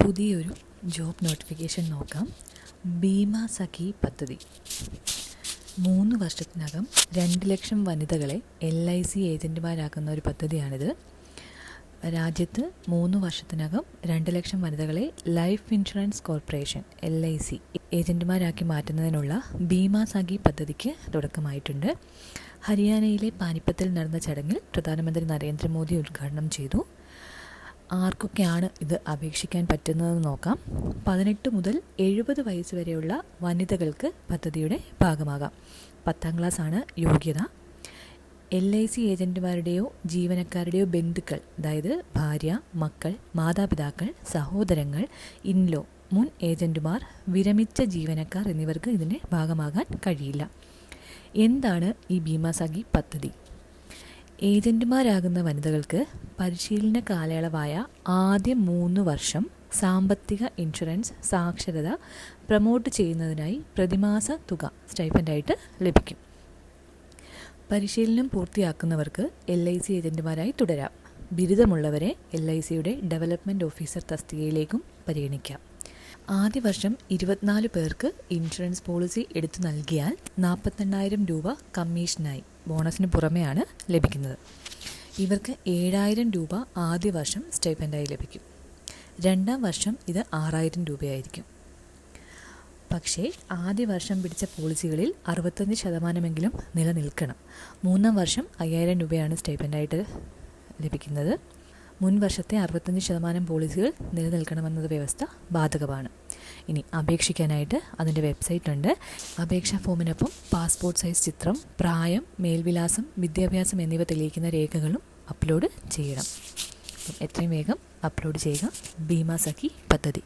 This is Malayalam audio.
പുതിയൊരു ജോബ് നോട്ടിഫിക്കേഷൻ നോക്കാം. ബീമാ സഖി പദ്ധതി 3 വർഷത്തിനകം 2 ലക്ഷം വനിതകളെ LIC ഏജൻറ്റുമാരാക്കുന്ന ഒരു പദ്ധതിയാണിത്. രാജ്യത്ത് 3 വർഷത്തിനകം 2 ലക്ഷം വനിതകളെ ലൈഫ് ഇൻഷുറൻസ് കോർപ്പറേഷൻ LIC ഏജൻറ്റുമാരാക്കി മാറ്റുന്നതിനുള്ള ബീമാ സഖി പദ്ധതിക്ക് തുടക്കമായിട്ടുണ്ട്. ഹരിയാനയിലെ പാനിപ്പത്തിൽ നടന്ന ചടങ്ങിൽ പ്രധാനമന്ത്രി നരേന്ദ്രമോദി ഉദ്ഘാടനം ചെയ്തു. ആർക്കൊക്കെയാണ് ഇത് അപേക്ഷിക്കാൻ പറ്റുന്നതെന്ന് നോക്കാം. 18 മുതൽ 70 വയസ്സ് വരെയുള്ള വനിതകൾക്ക് പദ്ധതിയുടെ ഭാഗമാകാം. 10ാം ക്ലാസ്സാണ് യോഗ്യത. LIC ഏജൻറ്റുമാരുടെയോ ജീവനക്കാരുടെയോ ബന്ധുക്കൾ, അതായത് ഭാര്യ, മക്കൾ, മാതാപിതാക്കൾ, സഹോദരങ്ങൾ, ഇൻലോ, മുൻ ഏജൻറ്റുമാർ, വിരമിച്ച ജീവനക്കാർ എന്നിവർക്ക് ഇതിൻ്റെ ഭാഗമാകാൻ കഴിയില്ല. എന്താണ് ഈ ബീമാ സഖി പദ്ധതി? ഏജൻറ്റുമാരാകുന്ന വനിതകൾക്ക് പരിശീലന കാലയളവായ ആദ്യ 3 വർഷം സാമ്പത്തിക ഇൻഷുറൻസ് സാക്ഷരത പ്രൊമോട്ട് ചെയ്യുന്നതിനായി പ്രതിമാസ തുക സ്റ്റൈപ്പൻഡായിട്ട് ലഭിക്കും. പരിശീലനം പൂർത്തിയാക്കുന്നവർക്ക് LIC ഏജൻറ്റുമാരായി തുടരാം. ബിരുദമുള്ളവരെ LICയുടെ ഡെവലപ്മെൻറ്റ് ഓഫീസർ തസ്തികയിലേക്കും പരിഗണിക്കാം. ആദ്യ വർഷം 24 പേർക്ക് ഇൻഷുറൻസ് പോളിസി എടുത്തു നൽകിയാൽ 48,000 രൂപ കമ്മീഷനായി ബോണസിന് പുറമെയാണ് ലഭിക്കുന്നത്. ഇവർക്ക് 7,000 രൂപ ആദ്യ വർഷം സ്റ്റൈപ്പൻഡായി ലഭിക്കും. 2ാം വർഷം ഇത് 6,000 രൂപയായിരിക്കും. പക്ഷേ ആദ്യ വർഷം പിടിച്ച പോളിസികളിൽ 65% നിലനിൽക്കണം. 3ാം വർഷം 5,000 രൂപയാണ് സ്റ്റൈപ്പൻഡായിട്ട് ലഭിക്കുന്നത്. മുൻ വർഷത്തെ 65% പോളിസികൾ നിലനിൽക്കണമെന്നത് വ്യവസ്ഥ ബാധകമാണ്. ഇനി അപേക്ഷിക്കാനായിട്ട് അതിൻ്റെ വെബ്സൈറ്റ് ഉണ്ട്. അപേക്ഷാ ഫോമിനൊപ്പം പാസ്പോർട്ട് സൈസ് ചിത്രം, പ്രായം, മേൽവിലാസം, വിദ്യാഭ്യാസം എന്നിവ തെളിയിക്കുന്ന രേഖകളും അപ്ലോഡ് ചെയ്യണം. എത്രയും വേഗം അപ്ലോഡ് ചെയ്യുക. ബീമാ സഖി പദ്ധതി.